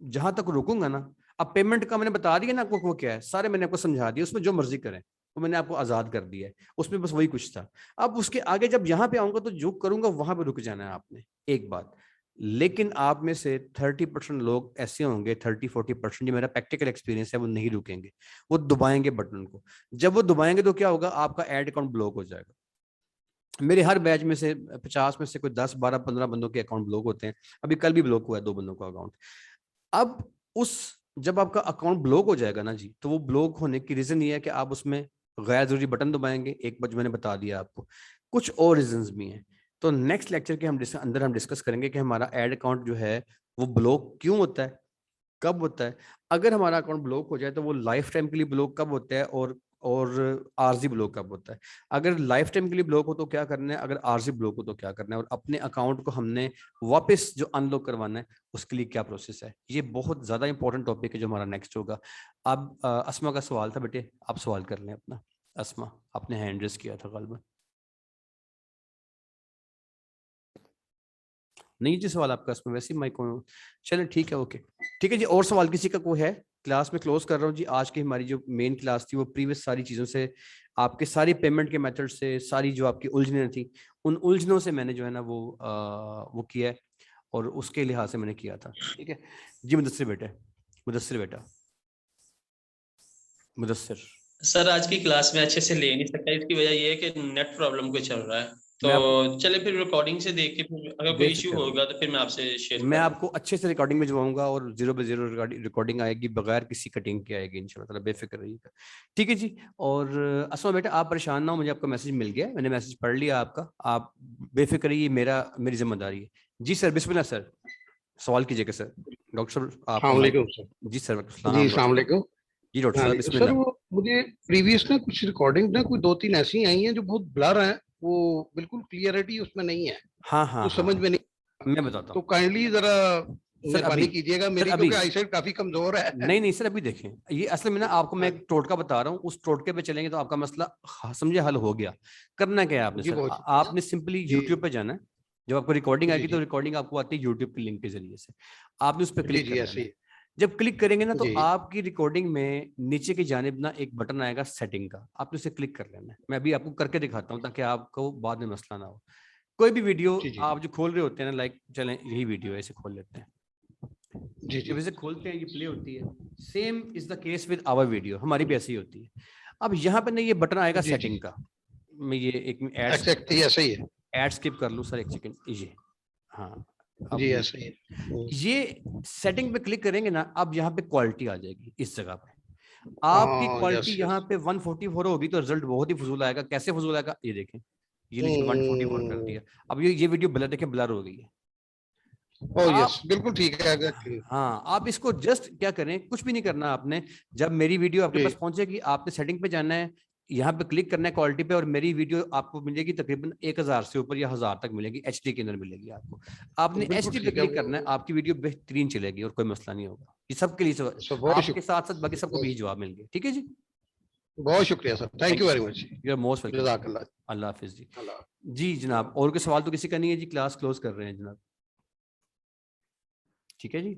जहां तक रुकूंगा ना। अब पेमेंट का मैंने बता दिया ना आपको वो क्या है, सारे मैंने आपको समझा दिया, उसमें जो मर्जी करें वो मैंने आपको आजाद कर दिया है, उसमें बस वही कुछ था। अब उसके आगे जब यहाँ पे आऊंगा तो जो करूंगा वहां पे रुक जाना है आपने, एक बात। लेकिन आप में से 30% लोग ऐसे होंगे, 30-40% जो मेरा प्रैक्टिकल एक्सपीरियंस है, वो नहीं रुकेंगे, वो दबाएंगे बटन को। जब वो दबाएंगे तो क्या होगा, आपका एड अकाउंट ब्लॉक हो जाएगा। मेरे हर बैच में से 50 में से कोई 10, 12, 15 बंदों के अकाउंट ब्लॉक होते हैं। अभी कल भी ब्लॉक हुआ है 2 बंदों का अकाउंट। अब जब आपका अकाउंट ब्लॉक हो जाएगा ना जी, तो वो ब्लॉक होने की रीजन ये है कि आप उसमें गैर जरूरी बटन दबाएंगे, एक बार मैंने बता दिया आपको, कुछ और रीजंस भी हैं। तो नेक्स्ट लेक्चर के अंदर हम डिस्कस करेंगे कि हमारा एड अकाउंट जो है वो ब्लॉक क्यों होता है, कब होता है। अगर हमारा अकाउंट ब्लॉक हो जाए तो वो लाइफ टाइम के लिए ब्लॉक कब होता है, और आरजी ब्लॉक कब होता है। अगर लाइफ टाइम के लिए ब्लॉक हो तो क्या करना है, अगर आरजी ब्लॉक हो तो क्या करना है, और अपने अकाउंट को हमने वापस जो अनलॉक करवाना है उसके लिए क्या प्रोसेस है। ये बहुत ज्यादा इंपॉर्टेंट टॉपिक है जो हमारा नेक्स्ट होगा। अब अस्मा का सवाल था बेटे, आप सवाल कर लें अपना। अस्मा आपने हैंड रेज किया था गालिबा, नहीं जी सवाल आपका इसमें वैसे ही माइक को, चलें ठीक है, ओके ठीक है जी। और सवाल किसी का कोई है? क्लास में क्लोज कर रहा हूँ जी। आज की हमारी जो मेन क्लास थी वो प्रीवियस सारी चीज़ों से, आपके सारी पेमेंट के मेथड से, सारी जो आपकी उलझनें थी उन उलझनों से मैंने जो है ना वो किया है, और उसके लिहाज से मैंने किया था। ठीक है जी। मुदस्सिर बेटा मुदस्सिर। सर आज की क्लास में अच्छे से ले नहीं सकता, इसकी वजह ये है कि नेट प्रॉब्लम कोई चल रहा है। तो चले फिर रिकॉर्डिंग से देख के फिर अगर कोई इश्यू होगा तो फिर मैं आपसे शेयर मैं आपको अच्छे से रिकॉर्डिंग में जवाऊंगा, और 0/0 रिकॉर्डिंग आएगी, बगैर किसी कटिंग के आएगी इंशाल्लाह ताला, बेफिक्र रहिएगा। ठीक है जी। और अस्मा बेटा आप परेशान ना हो, मुझे आपका मैसेज मिल गया, मैंने मैसेज पढ़ लिया आपका, आप बेफिक्र रहिए, मेरी जिम्मेदारी है। जी सर बिस्मिल्लाह सर, सवाल कीजिएगा सर। डॉक्टर साहब आप जी सर। जी अस्सलाम वालेकुम जी डॉक्टर साहब बिस्मिल्लाह। सर वो मुझे प्रीवियस ना कुछ रिकॉर्डिंग ना कोई 2-3 ऐसी आई हैं जो बहुत ब्लर हैं, वो बिल्कुल क्लियरिटी उसमें नहीं है। हाँ कुछ समझ में नहीं, मैं बताता हूँ। तो काइंडली जरा मेहरबानी कीजिएगा, मेरी क्योंकि आईसाइट काफी कमजोर है। नहीं सर अभी देखें, ये असल में ना आपको मैं एक टोटका बता रहा हूँ, उस टोटके पे चलेंगे तो आपका मसला समझे हल हो गया। करना क्या है आपने सर, आपने सिंपली यूट्यूब पे जाना है। जब आपको रिकॉर्डिंग आएगी तो रिकॉर्डिंग आपको आती है यूट्यूब के लिंक के जरिए से, आपने उस पर क्लिक करना है। जब क्लिक करेंगे ना तो आपकी रिकॉर्डिंग में नीचे की जानिब ना एक बटन आएगा सेटिंग का, आपने उसे क्लिक कर लेना है। मैं अभी आपको करके दिखाता हूँ ताकि आपको बाद में मसला ना हो। कोई भी वीडियो आप जो खोल रहे होते हैं ना, लाइक चलें यही वीडियो ऐसे खोल लेते हैं जब इसे खोलते हैं ये प्ले होती है। Same is the case with our video, हमारी भी ऐसी होती है। अब यहाँ पे ना ये बटन आएगा सेटिंग का, मैं ये एक ऐड स्किप कर लूँ सर, एक सेकंड। हाँ जी ऐसा ही है। ये सेटिंग पे क्लिक करेंगे ना, अब यहाँ पे क्वालिटी आ जाएगी इस जगह पे। आपकी क्वालिटी यस यहाँ पे 144 होगी तो रिजल्ट बहुत ही फजूल आएगा। कैसे फजूल आएगा ये देखें, ये लीजिए 144 कर दिया। अब ये वीडियो ब्लर देखें, ब्लर हो गई है। यस बिल्कुल ठीक है एग्जैक्टली। हाँ, आप इसको जस्ट क्या करें, कुछ भी नहीं करना आपने। जब मेरी वीडियो आपके जी। पास पहुंचेगी, आपने सेटिंग पे जाना है, यहाँ पे क्लिक करना है क्वालिटी पे, और मेरी वीडियो आपको मिलेगी तकरीबन 1000 से ऊपर या 1000 तक मिलेगी, एचडी के अंदर मिलेगी आपको। आपने बिल्कुल एचडी पे ठीक है, क्लिक करना है, आपकी वीडियो बेहतरीन चलेगी और कोई मसला नहीं होगा। ये सबके लिए बहुत आपके साथ साथ बाकी सबको भी जवाब मिल गए। ठीक है जी, बहुत शुक्रिया sir, thank you very much. You are most welcome. जज़ाकल्लाह। अल्लाह हाफिज जी। अल्लाह। जी जनाब, और कोई सवाल तो किसी का नहीं है जी, क्लास क्लोज कर रहे हैं जनाब। ठीक है जी,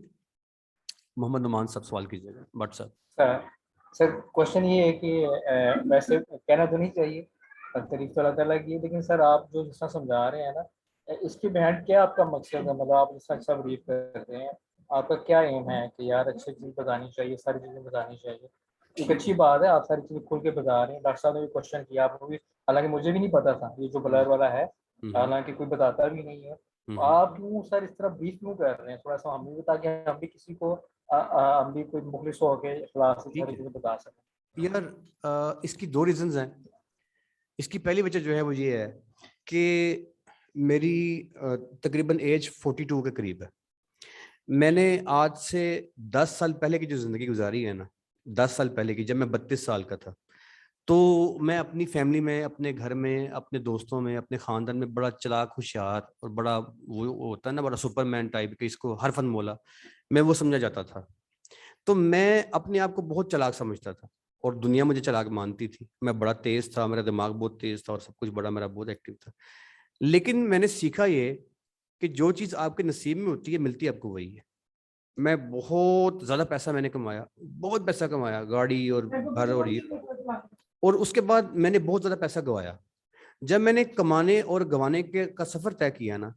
मोहम्मद नुमान साहब सवाल कीजिएगा व्हाट्सएप। सर क्वेश्चन ये है कि वैसे कहना तो नहीं चाहिए, तारीफ तो अल्लाह ताला की है, लेकिन सर आप जो जिस तरह समझा रहे हैं ना, इसके बिहाइंड क्या आपका मकसद है? मतलब आप जिस तरह अच्छा ब्रीफ कर रहे हैं, आपका क्या एम है कि यार अच्छी चीज़ बतानी चाहिए, सारी चीज़ें बतानी चाहिए? एक अच्छी बात है, आप सारी चीज़ें खुल के बता रहे हैं। डॉक्टर साहब ने भी क्वेश्चन किया, आपको भी, हालांकि मुझे भी नहीं पता था ये जो ब्लर वाला है, हालांकि कोई बताता भी नहीं है। तो आप क्यों सर इस तरह ब्रीफ क्यों कर रहे हैं? थोड़ा सा हम भी बता के हम भी किसी को हम भी कोई मुखलिस हो के क्लास सारी चीज़ें बता सकें। यार इसकी दो रीजंस हैं। इसकी पहली वजह जो है वो ये है कि मेरी तकरीबन एज 42 के करीब है। मैंने आज से 10 साल पहले की जो जिंदगी गुजारी है ना, 10 साल पहले की, जब मैं 32 साल का था, तो मैं अपनी फैमिली में, अपने घर में, अपने दोस्तों में, अपने खानदान में बड़ा चालाक, होशियार और बड़ा वो होता है ना, बड़ा सुपरमैन टाइप के, इसको हरफन मौला, मैं वो समझा जाता था। तो मैं अपने आप को बहुत चालाक समझता था और दुनिया मुझे चालाक मानती थी। मैं बड़ा तेज था, मेरा दिमाग बहुत तेज था और सब कुछ बड़ा मेरा बहुत एक्टिव था। लेकिन मैंने सीखा ये कि जो चीज़ आपके नसीब में होती है, मिलती आपको वही है। मैं बहुत ज़्यादा पैसा मैंने कमाया, बहुत पैसा कमाया, गाड़ी और घर और ये, और उसके बाद मैंने बहुत ज़्यादा पैसा गंवाया। जब मैंने कमाने और गंवाने के का सफ़र तय किया ना,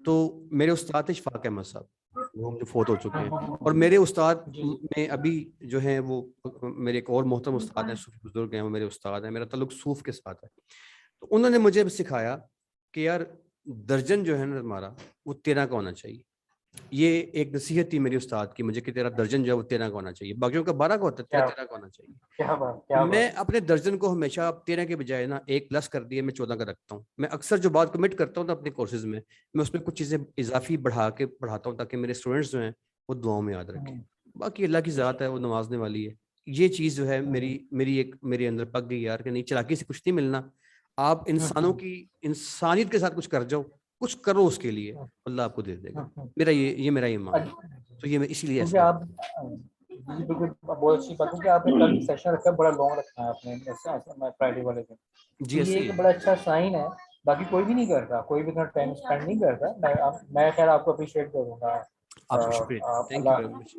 तो मेरे उस्ताद थे इशफाक अहमद साहब, वो मुझे फोत हो चुके हैं। और मेरे उस्ताद में अभी जो हैं वो मेरे एक और मोहतरम उस्ताद हैं, सूफी बुजुर्ग हैं, वो मेरे उस्ताद हैं, मेरा ताल्लुक सूफ के साथ है। तो उन्होंने मुझे सिखाया कि यार दर्जन जो है ना हमारा, वो 13 का होना चाहिए। ये एक नसीहत थी मेरी उस्ताद की मुझे कि तेरा दर्जन जो है वो 13 का होना चाहिए, बाकियों का 12 का होता है, 13 का होना चाहिए। क्या बात। मैं अपने दर्जन को हमेशा 13 के बजाय ना 1 प्लस कर दिए, मैं 14 का रखता हूँ। मैं अक्सर जो बात कमिट करता हूँ ना अपने कोर्सेज में, मैं उसमें कुछ चीज़ें इजाफी बढ़ा के पढ़ाता हूँ ताकि मेरे स्टूडेंट्स जो हैं वो दुआओं में याद रखें। बाकी अल्लाह की ज़ात है, वो नवाजने वाली है। ये चीज़ जो है मेरे अंदर पक गई यार कि नहीं, चालाकी से कुछ नहीं मिलना। आप इंसानों की इंसानियत के साथ कुछ कर जाओ, कुछ करो उसके लिए, अल्लाह आपको दे देगा। मेरा ये मेरा ईमान है। तो ये मैं इसीलिए क्योंकि ऐसा आप जी बिल्कुल बहुत अच्छी बात है कि आपने कल सेशन रखा है, बड़ा लॉन्ग रखा है आपने फ्राइडे वाले दिन। जी ये ऐसे ही एक है। बड़ा अच्छा साइन है। बाकी कोई भी नहीं करता, कोई भी इतना टाइम स्पेंड नहीं करता। मैं खैर आपको अप्रिशिएट करूंगा। आपको शुक्रिया, thank you Allah very much.